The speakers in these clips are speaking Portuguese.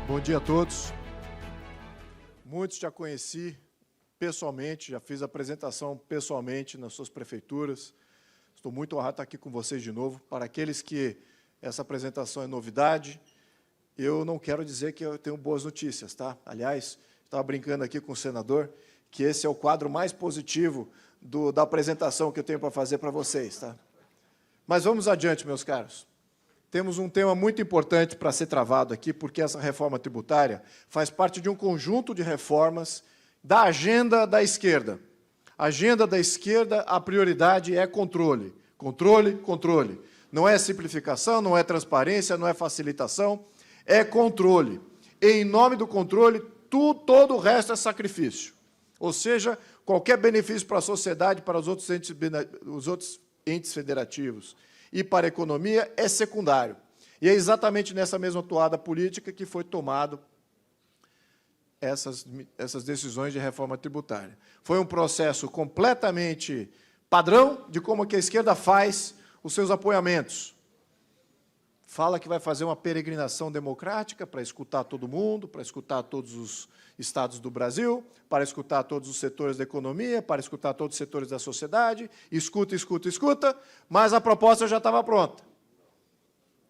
Bom dia a todos. Muitos já conheci pessoalmente, já fiz apresentação pessoalmente nas suas prefeituras. Estou muito honrado de estar aqui com vocês de novo. Para aqueles que essa apresentação é novidade, eu não quero dizer que eu tenho boas notícias, tá? Aliás, estava brincando aqui com o senador que esse é o quadro mais positivo da apresentação que eu tenho para fazer para vocês, tá? Mas vamos adiante, meus caros. Temos um tema muito importante para ser travado aqui, porque essa reforma tributária faz parte de um conjunto de reformas da agenda da esquerda. A agenda da esquerda, a prioridade é controle. Controle, controle. Não é simplificação, não é transparência, não é facilitação, é controle. E, em nome do controle, todo o resto é sacrifício. Ou seja, qualquer benefício para a sociedade, para os outros entes federativos e para a economia é secundário. E é exatamente nessa mesma toada política que foi tomado essas decisões de reforma tributária. Foi um processo completamente padrão de como que a esquerda faz os seus apoiamentos. Fala que vai fazer uma peregrinação democrática para escutar todo mundo, para escutar todos os estados do Brasil, para escutar todos os setores da economia, para escutar todos os setores da sociedade, escuta, escuta, escuta, mas a proposta já estava pronta.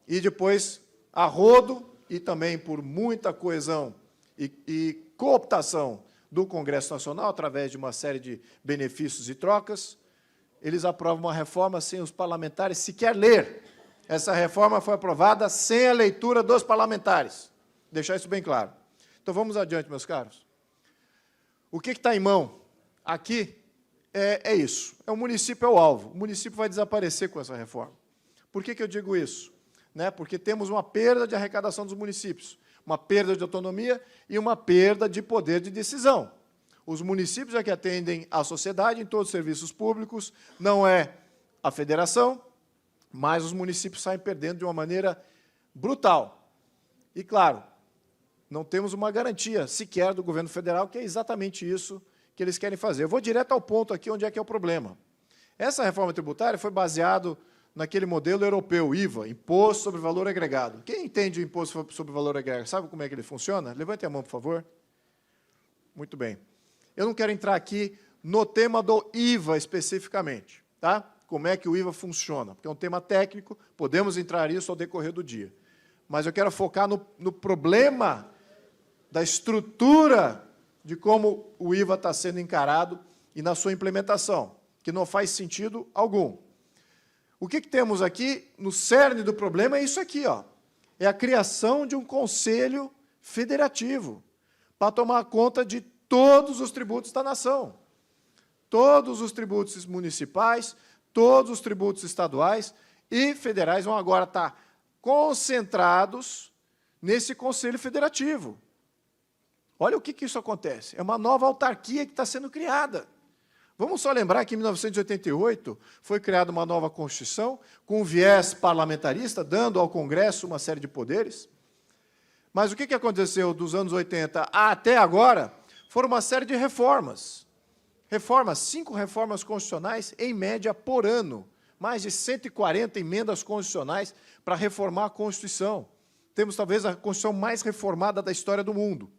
E depois, a rodo, e também por muita coesão e cooptação do Congresso Nacional, através de uma série de benefícios e trocas, eles aprovam uma reforma sem os parlamentares sequer ler. Essa reforma foi aprovada sem a leitura dos parlamentares. Deixar isso bem claro. Então, vamos adiante, meus caros. O que está em mão aqui é isso. O município é o alvo. O município vai desaparecer com essa reforma. Por que eu digo isso? Porque temos uma perda de arrecadação dos municípios, uma perda de autonomia e uma perda de poder de decisão. Os municípios é que atendem a sociedade em todos os serviços públicos, não é a federação, mas os municípios saem perdendo de uma maneira brutal. E, claro, não temos uma garantia sequer do governo federal, que é exatamente isso que eles querem fazer. Eu vou direto ao ponto aqui, onde é que é o problema. Essa reforma tributária foi baseada naquele modelo europeu, IVA, Imposto sobre Valor Agregado. Quem entende o Imposto sobre Valor Agregado, sabe como é que ele funciona? Levante a mão, por favor. Muito bem. Eu não quero entrar aqui no tema do IVA especificamente, tá? Como é que o IVA funciona, porque é um tema técnico, podemos entrar nisso ao decorrer do dia. Mas eu quero focar no problema da estrutura de como o IVA está sendo encarado e na sua implementação, que não faz sentido algum. O que temos aqui, no cerne do problema, é isso aqui, ó. É a criação de um conselho federativo para tomar conta de todos os tributos da nação. Todos os tributos municipais, todos os tributos estaduais e federais vão agora estar concentrados nesse Conselho Federativo. Olha o que isso acontece. É uma nova autarquia que está sendo criada. Vamos só lembrar que, em 1988, foi criada uma nova Constituição, com um viés parlamentarista, dando ao Congresso uma série de poderes. Mas o que aconteceu dos anos 80 até agora foram uma série de reformas. 5 reformas constitucionais, em média, por ano. Mais de 140 emendas constitucionais para reformar a Constituição. Temos, talvez, a Constituição mais reformada da história do mundo.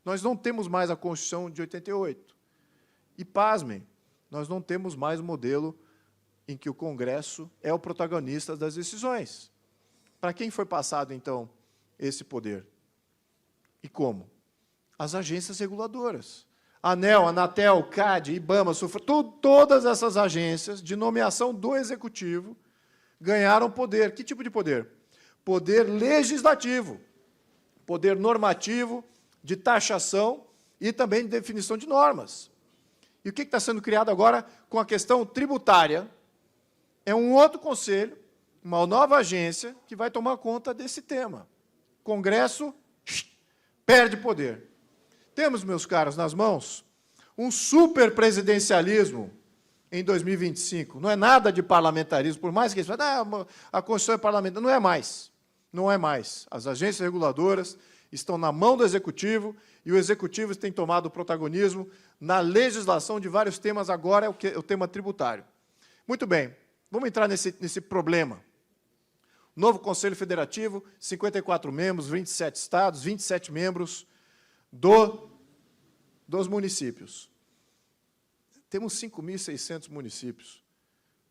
Nós não temos mais a Constituição de 88. E, pasmem, nós não temos mais o modelo em que o Congresso é o protagonista das decisões. Para quem foi passado, então, esse poder? E como? As agências reguladoras. ANEEL, Anatel, CAD, IBAMA, SUFRA, todas essas agências de nomeação do Executivo ganharam poder. Que tipo de poder? Poder legislativo, poder normativo, de taxação e também de definição de normas. E o que está sendo criado agora com a questão tributária? É um outro conselho, uma nova agência que vai tomar conta desse tema. Congresso perde poder. Temos, meus caros, nas mãos, um superpresidencialismo em 2025. Não é nada de parlamentarismo, por mais que eles falem, a Constituição é parlamentar. Não é mais. Não é mais. As agências reguladoras estão na mão do Executivo e o Executivo tem tomado o protagonismo na legislação de vários temas, agora é o tema tributário. Muito bem, vamos entrar nesse problema. Novo Conselho Federativo, 54 membros, 27 estados, 27 membros dos municípios. Temos 5.600 municípios.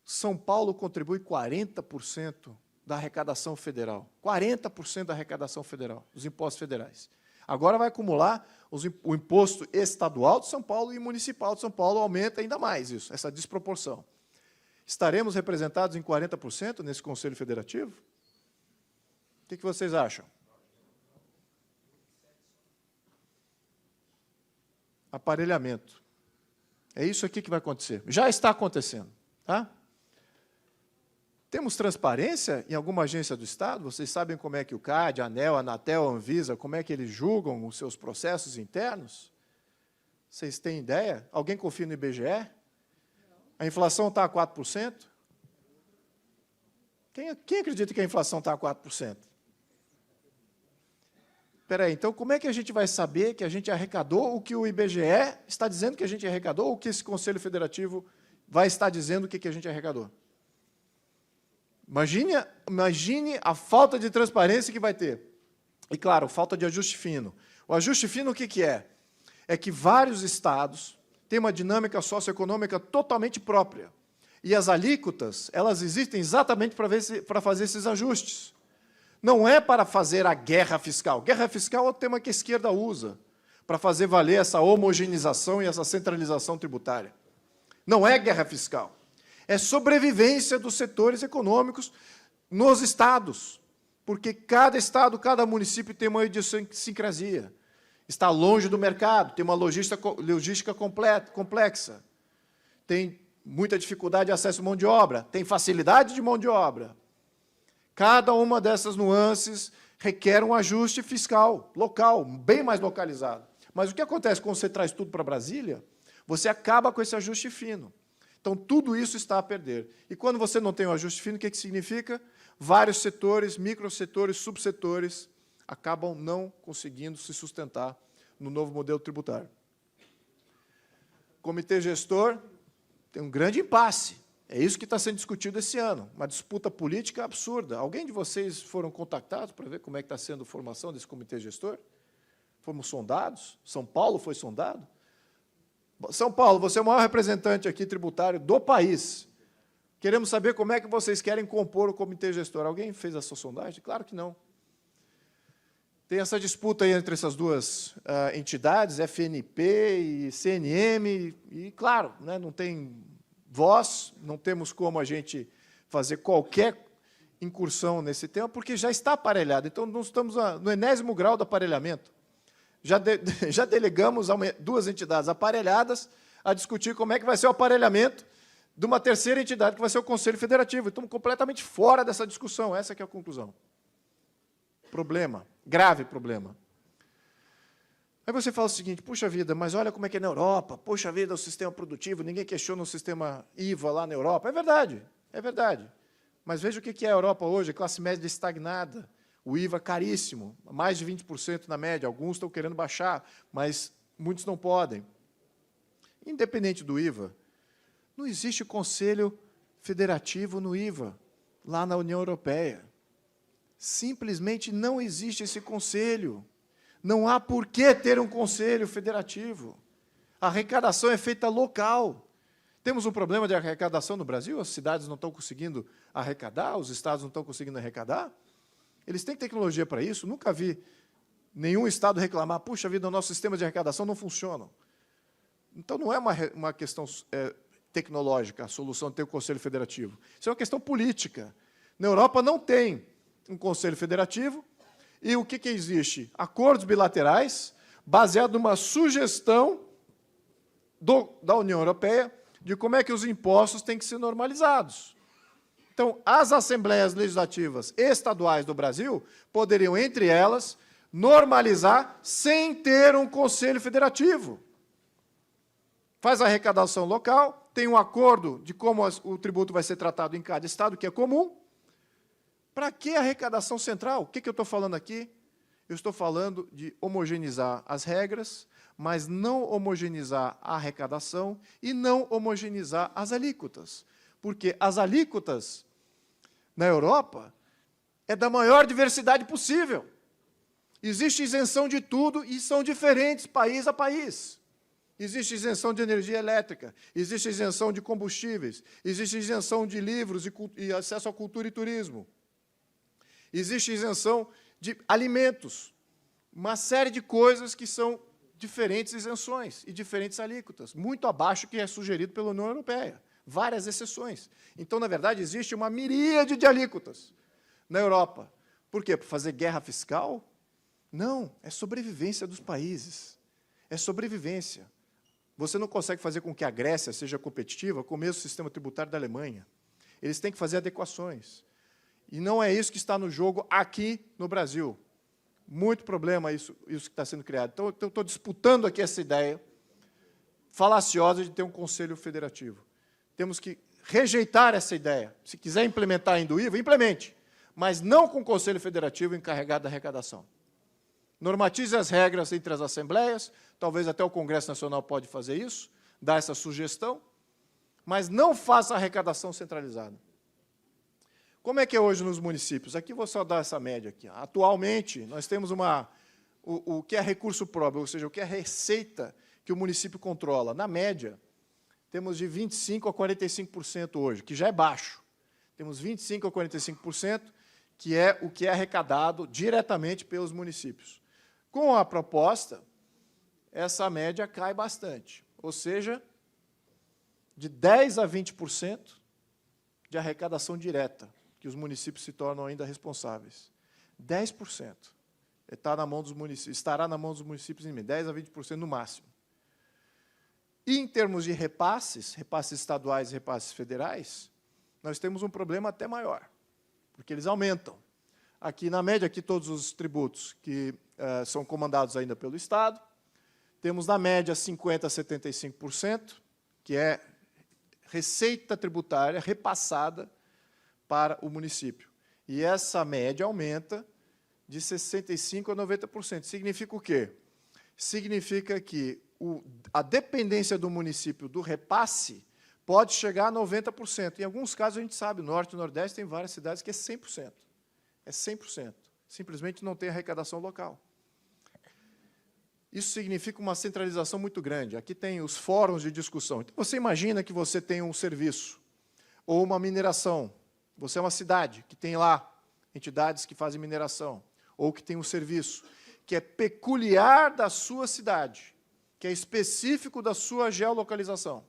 São Paulo contribui 40% da arrecadação federal. 40% da arrecadação federal, dos impostos federais. Agora vai acumular o imposto estadual de São Paulo e municipal de São Paulo, aumenta ainda mais isso, essa desproporção. Estaremos representados em 40% nesse Conselho Federativo? O que vocês acham? Aparelhamento. É isso aqui que vai acontecer. Já está acontecendo. Tá? Temos transparência em alguma agência do Estado? Vocês sabem como é que o CAD, a ANEEL, a Anatel, a Anvisa, como é que eles julgam os seus processos internos? Vocês têm ideia? Alguém confia no IBGE? A inflação está a 4%? Quem acredita que a inflação está a 4%? Espera aí, então como é que a gente vai saber que a gente arrecadou o que o IBGE está dizendo que a gente arrecadou, ou o que esse Conselho Federativo vai estar dizendo o que a gente arrecadou? Imagine a falta de transparência que vai ter. E, claro, falta de ajuste fino. O ajuste fino, o que é? É que vários estados têm uma dinâmica socioeconômica totalmente própria. E as alíquotas, elas existem exatamente para fazer esses ajustes. Não é para fazer a guerra fiscal. Guerra fiscal é o tema que a esquerda usa para fazer valer essa homogeneização e essa centralização tributária. Não é guerra fiscal. É sobrevivência dos setores econômicos nos estados, porque cada estado, cada município tem uma idiosincrasia. Está longe do mercado, tem uma logística complexa, tem muita dificuldade de acesso à mão de obra, tem facilidade de mão de obra. Cada uma dessas nuances requer um ajuste fiscal, local, bem mais localizado. Mas o que acontece quando você traz tudo para Brasília? Você acaba com esse ajuste fino. Então, tudo isso está a perder. E quando você não tem um ajuste fino, o que significa? Vários setores, microsetores, subsetores, acabam não conseguindo se sustentar no novo modelo tributário. Comitê gestor tem um grande impasse. É isso que está sendo discutido esse ano, uma disputa política absurda. Alguém de vocês foram contactados para ver como é que está sendo a formação desse comitê gestor? Fomos sondados? São Paulo foi sondado? São Paulo, você é o maior representante aqui tributário do país. Queremos saber como é que vocês querem compor o comitê gestor. Alguém fez essa sondagem? Claro que não. Tem essa disputa aí entre essas duas entidades, FNP e CNM, e, claro, né, não tem voz, não temos como a gente fazer qualquer incursão nesse tema, porque já está aparelhado. Então, nós estamos no enésimo grau do aparelhamento. Já delegamos a duas entidades aparelhadas a discutir como é que vai ser o aparelhamento de uma terceira entidade, que vai ser o Conselho Federativo. Estamos completamente fora dessa discussão, essa que é a conclusão. Problema, grave problema. Aí você fala o seguinte, puxa vida, mas olha como é que é na Europa, puxa vida, o sistema produtivo, ninguém questiona o sistema IVA lá na Europa. É verdade, é verdade. Mas veja o que é a Europa hoje, classe média estagnada, o IVA caríssimo, mais de 20% na média, alguns estão querendo baixar, mas muitos não podem. Independente do IVA, não existe conselho federativo no IVA, lá na União Europeia. Simplesmente não existe esse conselho. Não há por que ter um conselho federativo. A arrecadação é feita local. Temos um problema de arrecadação no Brasil? As cidades não estão conseguindo arrecadar, os estados não estão conseguindo arrecadar? Eles têm tecnologia para isso? Nunca vi nenhum estado reclamar, puxa vida, o nosso sistema de arrecadação não funciona. Então, não é uma questão tecnológica, a solução de ter o Conselho Federativo. Isso é uma questão política. Na Europa não tem um Conselho Federativo, e o que existe? Acordos bilaterais, baseados numa sugestão da União Europeia de como é que os impostos têm que ser normalizados. Então, as assembleias legislativas estaduais do Brasil poderiam, entre elas, normalizar sem ter um Conselho Federativo. Faz a arrecadação local, tem um acordo de como o tributo vai ser tratado em cada estado, que é comum. Para que a arrecadação central? O que eu estou falando aqui? Eu estou falando de homogeneizar as regras, mas não homogeneizar a arrecadação e não homogeneizar as alíquotas. Porque as alíquotas, na Europa, é da maior diversidade possível. Existe isenção de tudo e são diferentes país a país. Existe isenção de energia elétrica, existe isenção de combustíveis, existe isenção de livros e acesso à cultura e turismo. Existe isenção de alimentos. Uma série de coisas que são diferentes isenções e diferentes alíquotas, muito abaixo do que é sugerido pela União Europeia. Várias exceções. Então, na verdade, existe uma miríade de alíquotas na Europa. Por quê? Para fazer guerra fiscal? Não, é sobrevivência dos países. É sobrevivência. Você não consegue fazer com que a Grécia seja competitiva com o mesmo sistema tributário da Alemanha. Eles têm que fazer adequações. E não é isso que está no jogo aqui no Brasil. Muito problema isso que está sendo criado. Então, eu estou disputando aqui essa ideia falaciosa de ter um Conselho Federativo. Temos que rejeitar essa ideia. Se quiser implementar ainda o IVA, implemente, mas não com o Conselho Federativo encarregado da arrecadação. Normatize as regras entre as assembleias, talvez até o Congresso Nacional pode fazer isso, dar essa sugestão, mas não faça a arrecadação centralizada. Como é que é hoje nos municípios? Aqui vou só dar essa média aqui. Atualmente, nós temos o que é recurso próprio, ou seja, o que é receita que o município controla. Na média, temos de 25% a 45% hoje, que já é baixo. Temos 25% a 45%, que é o que é arrecadado diretamente pelos municípios. Com a proposta, essa média cai bastante, ou seja, de 10% a 20% de arrecadação direta, que os municípios se tornam ainda responsáveis. 10% estará na mão dos municípios em 10% a 20% no máximo. E, em termos de repasses estaduais e repasses federais, nós temos um problema até maior, porque eles aumentam. Aqui, na média, aqui todos os tributos que são comandados ainda pelo Estado, temos, na média, 50% a 75%, que é receita tributária repassada para o município. E essa média aumenta de 65% a 90%. Significa o quê? Significa que a dependência do município do repasse pode chegar a 90%. Em alguns casos, a gente sabe, no Norte e Nordeste tem várias cidades que é 100%. É 100%. Simplesmente não tem arrecadação local. Isso significa uma centralização muito grande. Aqui tem os fóruns de discussão. Então, você imagina que você tem um serviço ou uma mineração. Você é uma cidade que tem lá entidades que fazem mineração, ou que tem um serviço que é peculiar da sua cidade, que é específico da sua geolocalização.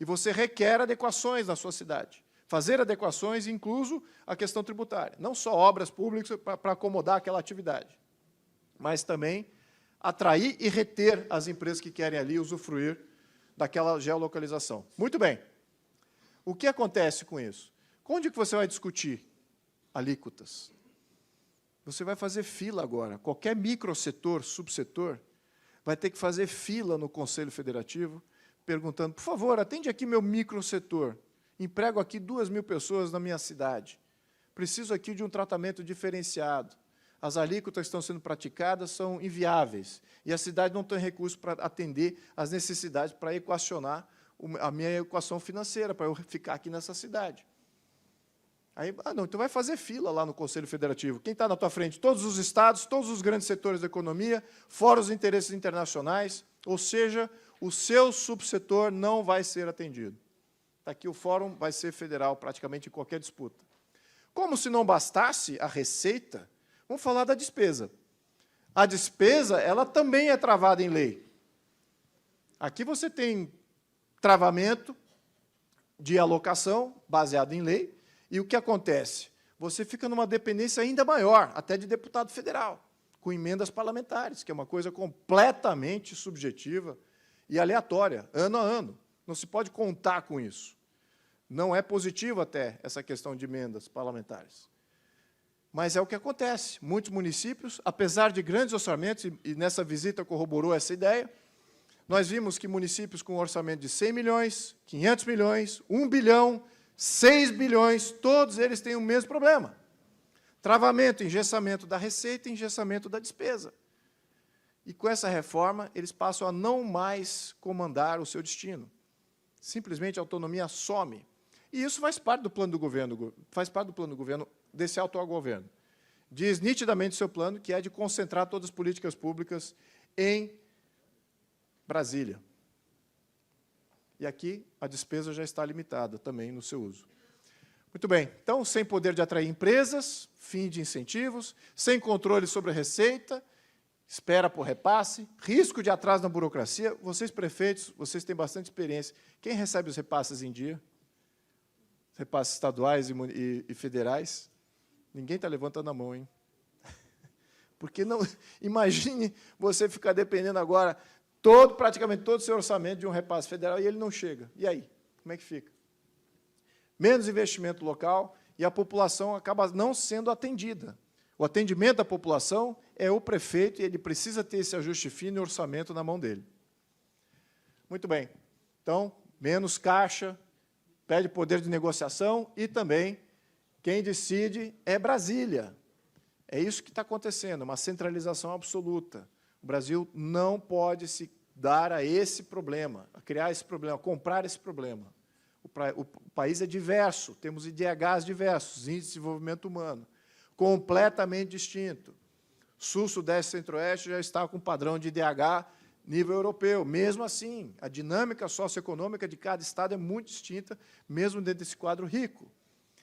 E você requer adequações na sua cidade. Fazer adequações, incluso a questão tributária. Não só obras públicas para acomodar aquela atividade, mas também atrair e reter as empresas que querem ali usufruir daquela geolocalização. Muito bem. O que acontece com isso? Onde que você vai discutir alíquotas? Você vai fazer fila agora. Qualquer microsetor, subsetor, vai ter que fazer fila no Conselho Federativo, perguntando, por favor, atende aqui meu microsetor. Emprego aqui 2.000 pessoas na minha cidade. Preciso aqui de um tratamento diferenciado. As alíquotas que estão sendo praticadas são inviáveis. E a cidade não tem recurso para atender às necessidades, para equacionar a minha equação financeira, para eu ficar aqui nessa cidade. Aí, não, então vai fazer fila lá no Conselho Federativo. Quem está na tua frente? Todos os estados, todos os grandes setores da economia, fora os interesses internacionais, ou seja, o seu subsetor não vai ser atendido. Aqui o fórum vai ser federal, praticamente, em qualquer disputa. Como se não bastasse a receita, vamos falar da despesa. A despesa, ela também é travada em lei. Aqui você tem travamento de alocação, baseado em lei, e o que acontece? Você fica numa dependência ainda maior, até de deputado federal, com emendas parlamentares, que é uma coisa completamente subjetiva e aleatória, ano a ano. Não se pode contar com isso. Não é positivo até essa questão de emendas parlamentares. Mas é o que acontece. Muitos municípios, apesar de grandes orçamentos, e nessa visita corroborou essa ideia, nós vimos que municípios com um orçamento de 100 milhões, 500 milhões, 1 bilhão, 6 bilhões, todos eles têm o mesmo problema. Travamento, engessamento da receita e engessamento da despesa. E com essa reforma, eles passam a não mais comandar o seu destino. Simplesmente a autonomia some. E isso faz parte do plano do governo desse autogoverno. Diz nitidamente o seu plano que é de concentrar todas as políticas públicas em Brasília. E aqui a despesa já está limitada também no seu uso. Muito bem, então, sem poder de atrair empresas, fim de incentivos, sem controle sobre a receita, espera por repasse, risco de atraso na burocracia. Vocês, prefeitos, vocês têm bastante experiência. Quem recebe os repasses em dia? Repasses estaduais e federais? Ninguém está levantando a mão, hein? Porque não, imagine você ficar dependendo agora, praticamente todo o seu orçamento de um repasse federal e ele não chega. E aí? Como é que fica? Menos investimento local e a população acaba não sendo atendida. O atendimento da população é o prefeito e ele precisa ter esse ajuste fino e orçamento na mão dele. Muito bem. Então, menos caixa, pede poder de negociação e também quem decide é Brasília. É isso que está acontecendo, uma centralização absoluta. O Brasil não pode se dar a esse problema, a criar esse problema, a comprar esse problema. O país é diverso, temos IDHs diversos, Índice de Desenvolvimento Humano, completamente distinto. Sul, Sudeste, Centro-Oeste já está com padrão de IDH nível europeu. Mesmo assim, a dinâmica socioeconômica de cada estado é muito distinta, mesmo dentro desse quadro rico.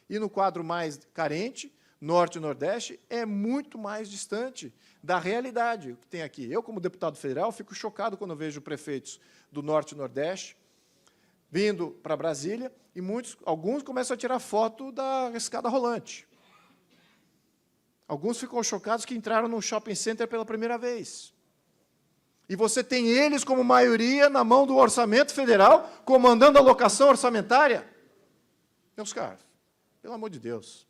E no quadro mais carente, Norte e Nordeste, é muito mais distante da realidade que tem aqui. Eu, como deputado federal, fico chocado quando vejo prefeitos do Norte e Nordeste vindo para Brasília e alguns começam a tirar foto da escada rolante. Alguns ficam chocados que entraram num shopping center pela primeira vez. E você tem eles como maioria na mão do orçamento federal, comandando a alocação orçamentária? Meus caros, pelo amor de Deus.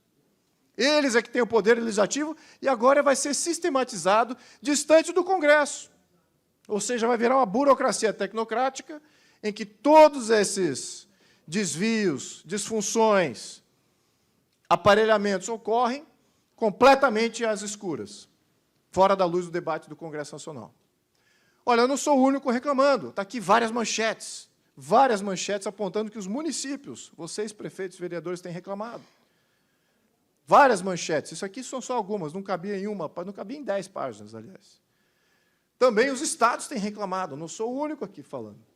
Eles é que têm o poder legislativo e agora vai ser sistematizado distante do Congresso. Ou seja, vai virar uma burocracia tecnocrática em que todos esses desvios, disfunções, aparelhamentos ocorrem completamente às escuras, fora da luz do debate do Congresso Nacional. Olha, eu não sou o único reclamando, está aqui várias manchetes apontando que os municípios, vocês, prefeitos, vereadores, têm reclamado. Várias manchetes, isso aqui são só algumas, não cabia em não cabia em 10 páginas, aliás. Também os estados têm reclamado, não sou o único aqui falando.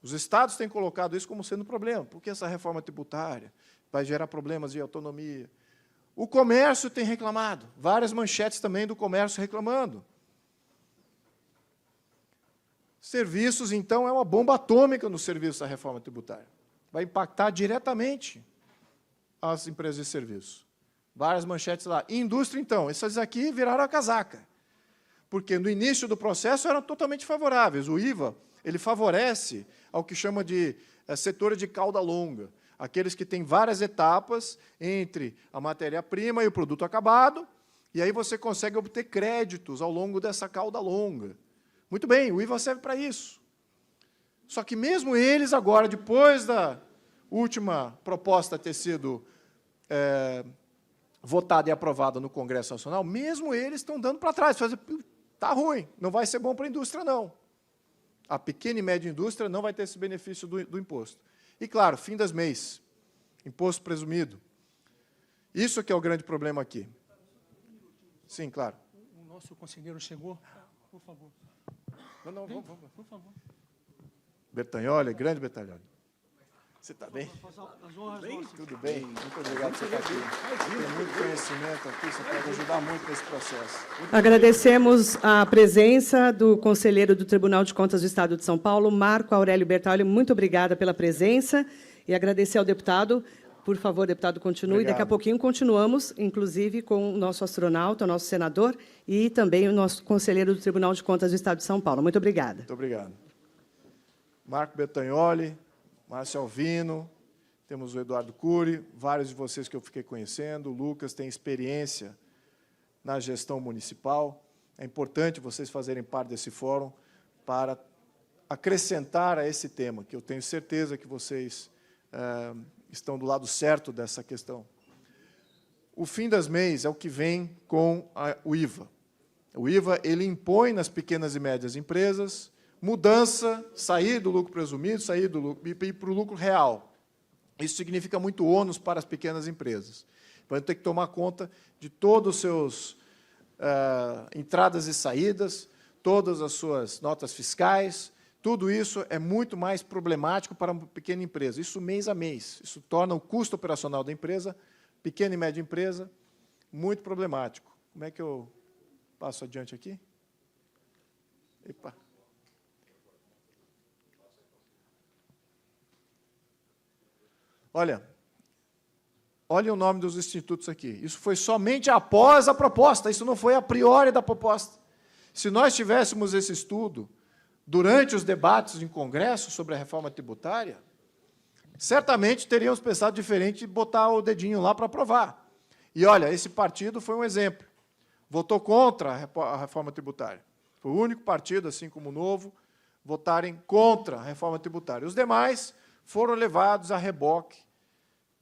Os estados têm colocado isso como sendo um problema, porque essa reforma tributária vai gerar problemas de autonomia. O comércio tem reclamado, várias manchetes também do comércio reclamando. Serviços, então, é uma bomba atômica no serviço da reforma tributária. Vai impactar diretamente as empresas de serviço. Várias manchetes lá. E indústria, então, essas aqui viraram a casaca. Porque no início do processo eram totalmente favoráveis. O IVA, ele favorece ao que chama de setores de cauda longa, aqueles que têm várias etapas entre a matéria-prima e o produto acabado, e aí você consegue obter créditos ao longo dessa cauda longa. Muito bem, o IVA serve para isso. Só que mesmo eles agora, depois da última proposta ter sido votada e aprovada no Congresso Nacional, mesmo eles estão dando para trás, está ruim, não vai ser bom para a indústria, não. A pequena e média indústria não vai ter esse benefício do imposto. E, claro, fim das MEIs, imposto presumido. Isso que é o grande problema aqui. Sim, claro. O nosso conselheiro chegou. Por favor. Não, vamos. Por favor. Bertagnoli, grande Bertagnoli. Você está bem? Bem? Tudo bem? Muito obrigado por você estar aqui. Tem muito conhecimento aqui, você pode ajudar muito nesse processo. Agradecemos a presença do conselheiro do Tribunal de Contas do Estado de São Paulo, Marco Aurélio Bertagnoli. Muito obrigada pela presença e agradecer ao deputado. Por favor, deputado, continue. Obrigado. Daqui a pouquinho continuamos, inclusive, com o nosso astronauta, o nosso senador e também o nosso conselheiro do Tribunal de Contas do Estado de São Paulo. Muito obrigada. Muito obrigado. Marco Bertagnoli, Márcio Alvino, temos o Eduardo Cury, vários de vocês que eu fiquei conhecendo, o Lucas tem experiência na gestão municipal. É importante vocês fazerem parte desse fórum para acrescentar a esse tema, que eu tenho certeza que vocês estão do lado certo dessa questão. O fim das MEIs é o que vem com o IVA. O IVA ele impõe nas pequenas e médias empresas mudança, sair do lucro presumido, sair do lucro e ir para o lucro real. Isso significa muito ônus para as pequenas empresas. Vai ter que tomar conta de todos os seus entradas e saídas, todas as suas notas fiscais. Tudo isso é muito mais problemático para uma pequena empresa. Isso mês a mês. Isso torna o custo operacional da empresa, pequena e média empresa, muito problemático. Como é que eu passo adiante aqui? Epa. Olhem o nome dos institutos aqui. Isso foi somente após a proposta, isso não foi a priori da proposta. Se nós tivéssemos esse estudo durante os debates em Congresso sobre a reforma tributária, certamente teríamos pensado diferente de botar o dedinho lá para aprovar. E, olha, esse partido foi um exemplo. Votou contra a reforma tributária. Foi o único partido, assim como o Novo, votarem contra a reforma tributária. Os demais foram levados a reboque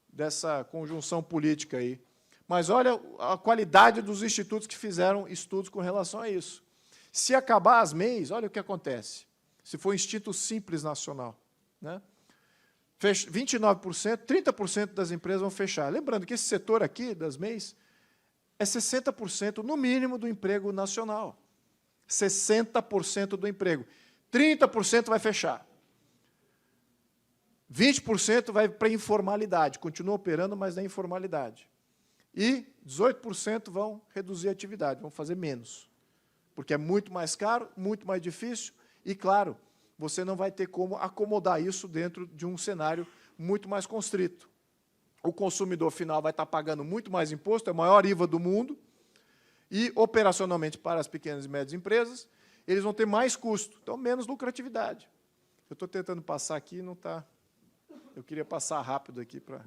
dessa conjunção política aí. Mas olha a qualidade dos institutos que fizeram estudos com relação a isso. Se acabar as MEIs, olha o que acontece. Se for Instituto Simples Nacional, né? 29%, 30% das empresas vão fechar. Lembrando que esse setor aqui, das MEIs, é 60% no mínimo do emprego nacional. 60% do emprego. 30% vai fechar. 20% vai para a informalidade, continua operando, mas na informalidade. E 18% vão reduzir a atividade, vão fazer menos. Porque é muito mais caro, muito mais difícil, e, claro, você não vai ter como acomodar isso dentro de um cenário muito mais constrito. O consumidor final vai estar pagando muito mais imposto, é o maior IVA do mundo, e, operacionalmente, para as pequenas e médias empresas, eles vão ter mais custo, então menos lucratividade. Eu estou tentando passar aqui, não está... Eu queria passar rápido aqui para...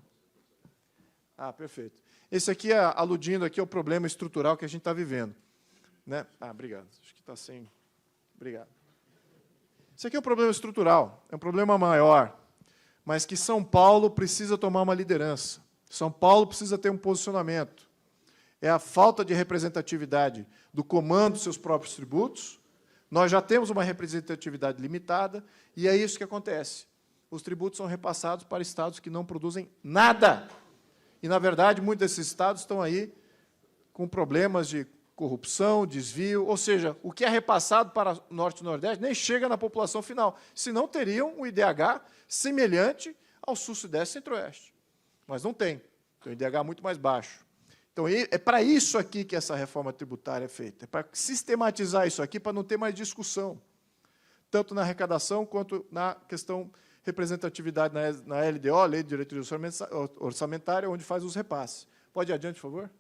Ah, perfeito. Esse aqui, aludindo aqui ao problema estrutural que a gente está vivendo. Né? Ah, obrigado. Acho que está sem... Obrigado. Isso aqui é um problema estrutural, é um problema maior, mas que São Paulo precisa tomar uma liderança. São Paulo precisa ter um posicionamento. É a falta de representatividade do comando dos seus próprios tributos. Nós já temos uma representatividade limitada, e é isso que acontece. Os tributos são repassados para estados que não produzem nada. E, na verdade, muitos desses estados estão aí com problemas de corrupção, desvio, ou seja, o que é repassado para o Norte e Nordeste nem chega na população final, senão teriam um IDH semelhante ao Sul, Sudeste e Centro-Oeste. Mas não tem, tem um IDH muito mais baixo. Então, é para isso aqui que essa reforma tributária é feita, é para sistematizar isso aqui, para não ter mais discussão, tanto na arrecadação quanto na questão representatividade na LDO, Lei de Diretriz Orçamentária, onde faz os repasses. Pode ir adiante, por favor?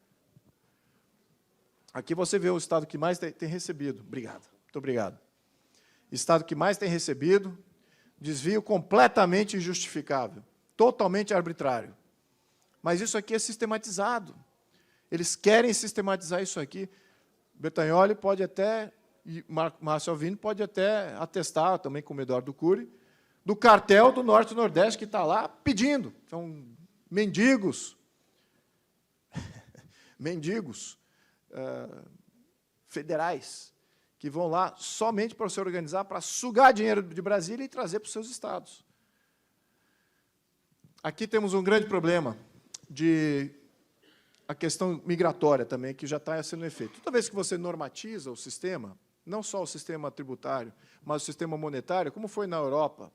Aqui você vê o estado que mais tem recebido. Obrigado. Muito obrigado. Estado que mais tem recebido, desvio completamente injustificável, totalmente arbitrário. Mas isso aqui é sistematizado. Eles querem sistematizar isso aqui. Bertagnoli pode até, e Márcio Alvino pode até atestar, também com o Eduardo Cury, do cartel do Norte e Nordeste que está lá pedindo. São mendigos. mendigos. Federais, que vão lá somente para se organizar, para sugar dinheiro de Brasília e trazer para os seus estados. Aqui temos um grande problema de a questão migratória também, que já está sendo efeito. Toda vez que você normatiza o sistema, não só o sistema tributário, mas o sistema monetário, como foi na Europa,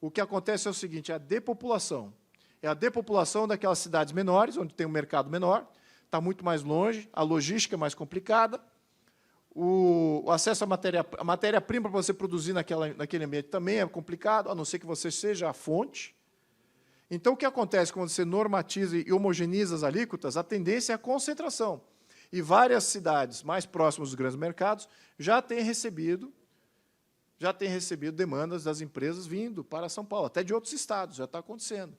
o que acontece é o seguinte, é a depopulação. É a depopulação daquelas cidades menores, onde tem um mercado menor, está muito mais longe, a logística é mais complicada, o acesso à matéria-prima para você produzir naquele ambiente também é complicado, a não ser que você seja a fonte. Então, o que acontece quando você normatiza e homogeniza as alíquotas? A tendência é a concentração. E várias cidades mais próximas dos grandes mercados já têm recebido demandas das empresas vindo para São Paulo, até de outros estados, já está acontecendo.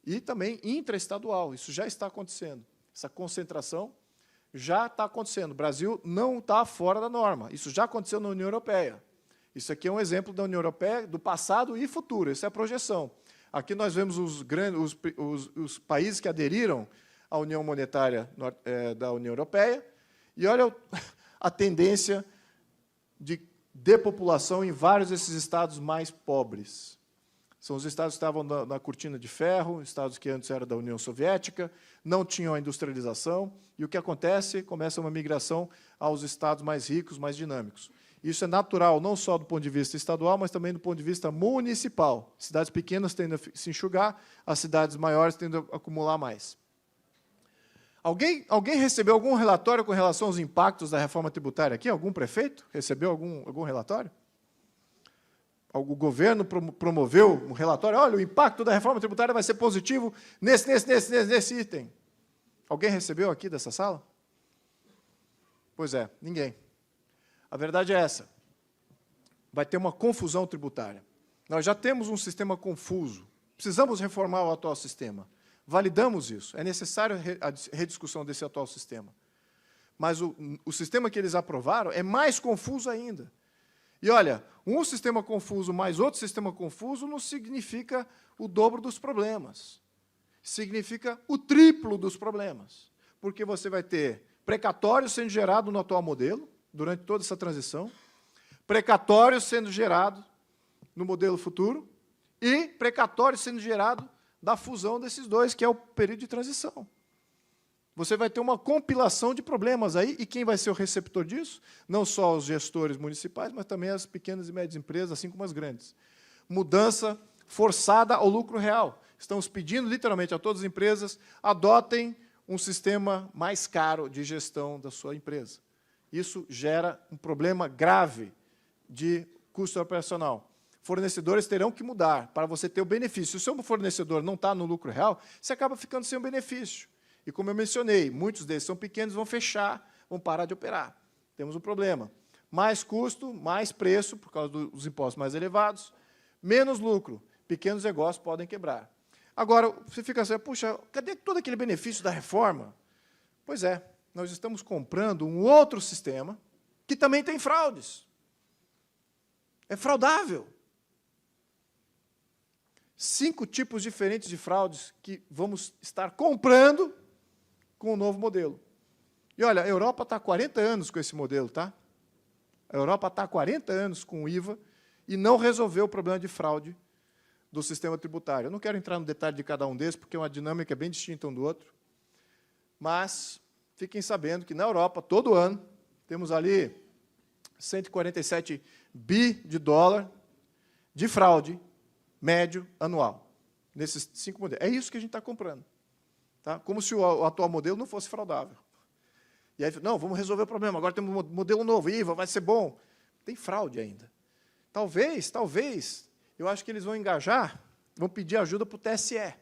E também intraestadual, isso já está acontecendo. Essa concentração já está acontecendo. O Brasil não está fora da norma. Isso já aconteceu na União Europeia. Isso aqui é um exemplo da União Europeia do passado e futuro. Essa é a projeção. Aqui nós vemos os países que aderiram à União Monetária da União Europeia. E olha a tendência de depopulação em vários desses estados mais pobres. São os estados que estavam na cortina de ferro, estados que antes eram da União Soviética, não tinham a industrialização, e o que acontece? Começa uma migração aos estados mais ricos, mais dinâmicos. Isso é natural, não só do ponto de vista estadual, mas também do ponto de vista municipal. Cidades pequenas tendem a se enxugar, as cidades maiores tendem a acumular mais. Alguém recebeu algum relatório com relação aos impactos da reforma tributária aqui? Algum prefeito recebeu algum relatório? O governo promoveu um relatório, olha, o impacto da reforma tributária vai ser positivo nesse item. Alguém recebeu aqui dessa sala? Pois é, ninguém. A verdade é essa. Vai ter uma confusão tributária. Nós já temos um sistema confuso. Precisamos reformar o atual sistema. Validamos isso. É necessário a rediscussão desse atual sistema. Mas o sistema que eles aprovaram é mais confuso ainda. E, olha, um sistema confuso mais outro sistema confuso não significa o dobro dos problemas. Significa o triplo dos problemas. Porque você vai ter precatório sendo gerado no atual modelo, durante toda essa transição, precatório sendo gerado no modelo futuro e precatório sendo gerado da fusão desses dois, que é o período de transição. Você vai ter uma compilação de problemas aí, e quem vai ser o receptor disso? Não só os gestores municipais, mas também as pequenas e médias empresas, assim como as grandes. Mudança forçada ao lucro real. Estamos pedindo, literalmente, a todas as empresas, adotem um sistema mais caro de gestão da sua empresa. Isso gera um problema grave de custo operacional. Fornecedores terão que mudar para você ter o benefício. Se o seu fornecedor não está no lucro real, você acaba ficando sem o benefício. E, como eu mencionei, muitos deles são pequenos, vão fechar, vão parar de operar. Temos um problema. Mais custo, mais preço, por causa dos impostos mais elevados, menos lucro. Pequenos negócios podem quebrar. Agora, você fica assim, puxa, cadê todo aquele benefício da reforma? Pois é, nós estamos comprando um outro sistema que também tem fraudes. É fraudável. 5 tipos diferentes de fraudes que vamos estar comprando com o novo modelo. E, olha, a Europa está há 40 anos com esse modelo, tá? A Europa está há 40 anos com o IVA e não resolveu o problema de fraude do sistema tributário. Eu não quero entrar no detalhe de cada um desses, porque é uma dinâmica bem distinta um do outro, mas fiquem sabendo que, na Europa, todo ano, temos ali 147 bi de dólar de fraude médio anual, nesses 5 modelos. É isso que a gente está comprando. Tá? Como se o atual modelo não fosse fraudável. E aí, não, vamos resolver o problema, agora temos um modelo novo, IVA, vai ser bom. Tem fraude ainda. Talvez, eu acho que eles vão engajar, vão pedir ajuda para o TSE,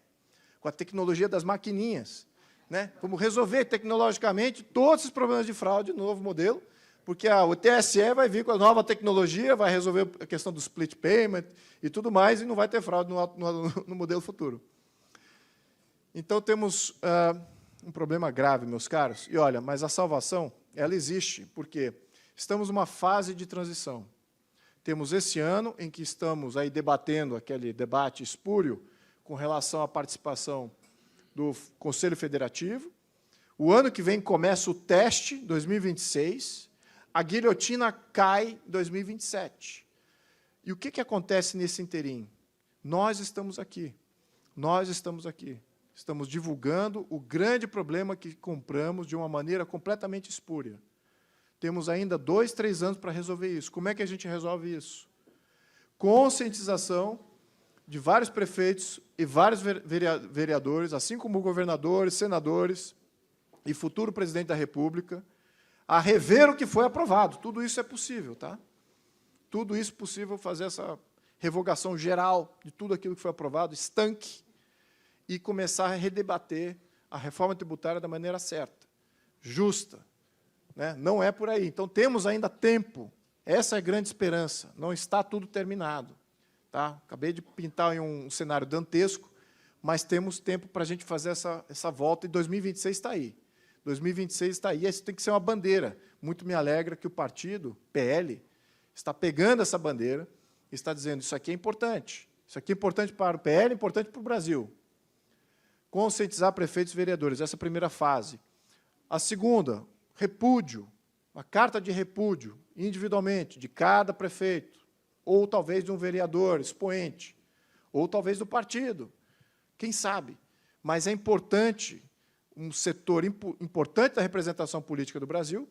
com a tecnologia das maquininhas. Né? Vamos resolver tecnologicamente todos os problemas de fraude no novo modelo, porque o TSE vai vir com a nova tecnologia, vai resolver a questão do split payment e tudo mais, e não vai ter fraude no modelo futuro. Então, temos um problema grave, meus caros. E, olha, mas a salvação, ela existe, porque estamos numa fase de transição. Temos esse ano em que estamos aí debatendo aquele debate espúrio com relação à participação do Conselho Federativo. O ano que vem começa o teste, 2026. A guilhotina cai em 2027. E o que acontece nesse inteirinho? Nós estamos aqui. Nós estamos aqui. Estamos divulgando o grande problema que compramos de uma maneira completamente espúria. Temos ainda 2, 3 anos para resolver isso. Como é que a gente resolve isso? Conscientização de vários prefeitos e vários vereadores, assim como governadores, senadores e futuro presidente da República, a rever o que foi aprovado. Tudo isso é possível, tá? Tudo isso é possível fazer essa revogação geral de tudo aquilo que foi aprovado, estanque, e começar a redebater a reforma tributária da maneira certa, justa. Né? Não é por aí. Então, temos ainda tempo. Essa é a grande esperança. Não está tudo terminado. Tá? Acabei de pintar em um cenário dantesco, mas temos tempo para a gente fazer essa volta, e 2026 está aí. 2026 está aí. Isso tem que ser uma bandeira. Muito me alegra que o partido, PL, está pegando essa bandeira e está dizendo, isso aqui é importante. Isso aqui é importante para o PL, é importante para o Brasil. Conscientizar prefeitos e vereadores, essa é a primeira fase. A segunda, repúdio, uma carta de repúdio, individualmente, de cada prefeito, ou talvez de um vereador, expoente, ou talvez do partido, quem sabe. Mas é importante, um setor importante da representação política do Brasil,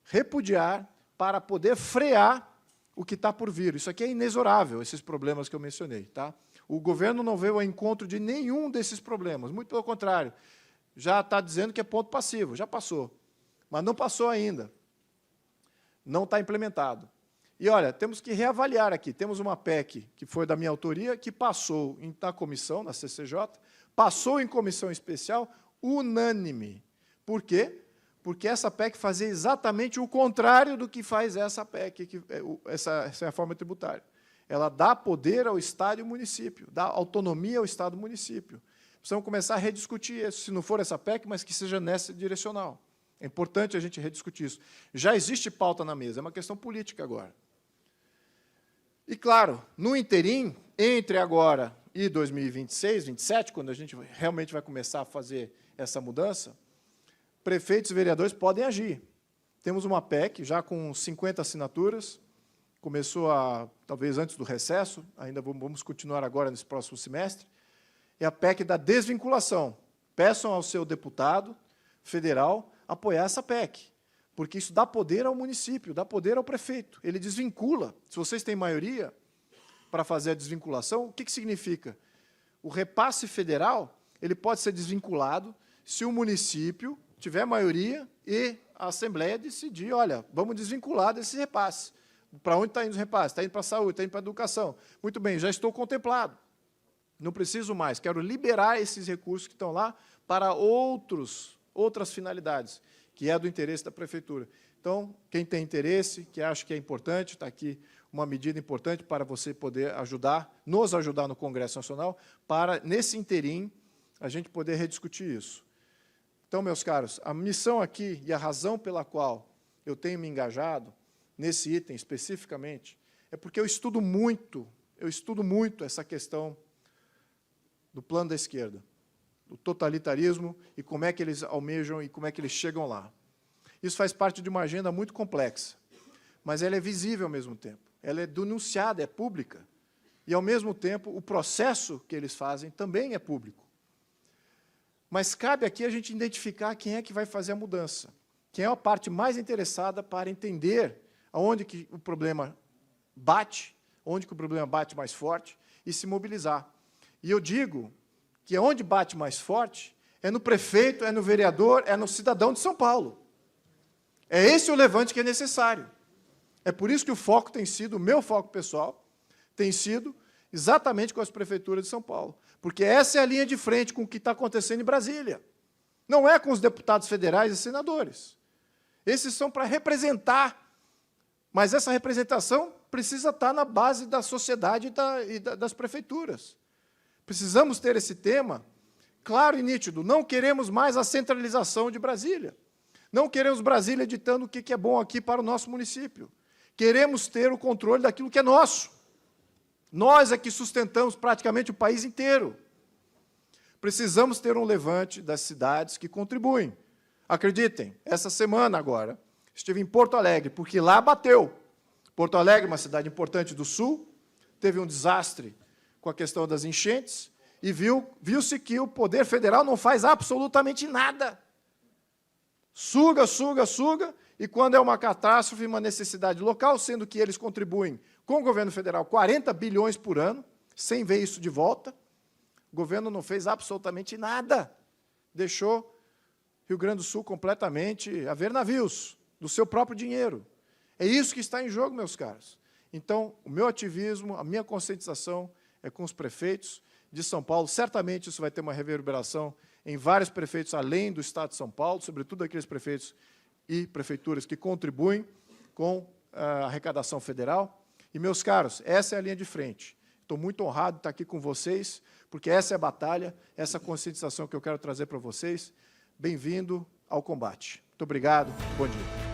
repudiar para poder frear o que está por vir. Isso aqui é inexorável, esses problemas que eu mencionei. Tá? O governo não veio ao encontro de nenhum desses problemas, muito pelo contrário, já está dizendo que é ponto passivo, já passou, mas não passou ainda, não está implementado. E, olha, temos que reavaliar aqui, temos uma PEC que foi da minha autoria, que passou na comissão, na CCJ, passou em comissão especial, unânime. Por quê? Porque essa PEC fazia exatamente o contrário do que faz essa PEC, essa reforma tributária. Ela dá poder ao Estado e ao município, dá autonomia ao Estado e ao município. Precisamos começar a rediscutir isso, se não for essa PEC, mas que seja nessa direcional. É importante a gente rediscutir isso. Já existe pauta na mesa, é uma questão política agora. E, claro, no interim, entre agora e 2026, 2027, quando a gente realmente vai começar a fazer essa mudança, prefeitos e vereadores podem agir. Temos uma PEC, já com 50 assinaturas, começou talvez antes do recesso, ainda vamos continuar agora nesse próximo semestre, é a PEC da desvinculação. Peçam ao seu deputado federal apoiar essa PEC, porque isso dá poder ao município, dá poder ao prefeito. Ele desvincula. Se vocês têm maioria para fazer a desvinculação, o que significa? O repasse federal ele pode ser desvinculado se o município tiver maioria e a Assembleia decidir, olha, vamos desvincular desse repasse. Para onde está indo o repasse? Está indo para a saúde, está indo para a educação. Muito bem, já estou contemplado. Não preciso mais, quero liberar esses recursos que estão lá para outras finalidades, que é do interesse da Prefeitura. Então, quem tem interesse, que acha que é importante, está aqui uma medida importante para você poder nos ajudar no Congresso Nacional, para, nesse interim, a gente poder rediscutir isso. Então, meus caros, a missão aqui e a razão pela qual eu tenho me engajado nesse item especificamente, é porque eu estudo muito essa questão do plano da esquerda, do totalitarismo e como é que eles almejam e como é que eles chegam lá. Isso faz parte de uma agenda muito complexa, mas ela é visível ao mesmo tempo. Ela é denunciada, é pública, e, ao mesmo tempo, o processo que eles fazem também é público. Mas cabe aqui a gente identificar quem é que vai fazer a mudança, quem é a parte mais interessada para entender aonde que o problema bate, onde que o problema bate mais forte, e se mobilizar. E eu digo que onde bate mais forte é no prefeito, é no vereador, é no cidadão de São Paulo. É esse o levante que é necessário. É por isso que o foco tem sido, o meu foco pessoal, tem sido exatamente com as prefeituras de São Paulo. Porque essa é a linha de frente com o que está acontecendo em Brasília. Não é com os deputados federais e senadores. Esses são para representar, mas essa representação precisa estar na base da sociedade e das prefeituras. Precisamos ter esse tema claro e nítido. Não queremos mais a centralização de Brasília. Não queremos Brasília ditando o que é bom aqui para o nosso município. Queremos ter o controle daquilo que é nosso. Nós é que sustentamos praticamente o país inteiro. Precisamos ter um levante das cidades que contribuem. Acreditem, essa semana agora, estive em Porto Alegre, porque lá bateu. Porto Alegre, uma cidade importante do Sul, teve um desastre com a questão das enchentes, e viu-se que o poder federal não faz absolutamente nada. Suga, e quando é uma catástrofe, uma necessidade local, sendo que eles contribuem com o governo federal 40 bilhões por ano, sem ver isso de volta, o governo não fez absolutamente nada. Deixou Rio Grande do Sul completamente a ver navios, do seu próprio dinheiro. É isso que está em jogo, meus caros. Então, o meu ativismo, a minha conscientização é com os prefeitos de São Paulo. Certamente isso vai ter uma reverberação em vários prefeitos além do Estado de São Paulo, sobretudo aqueles prefeitos e prefeituras que contribuem com a arrecadação federal. E, meus caros, essa é a linha de frente. Estou muito honrado de estar aqui com vocês, porque essa é a batalha, essa conscientização que eu quero trazer para vocês. Bem-vindo ao combate. Muito obrigado, bom dia.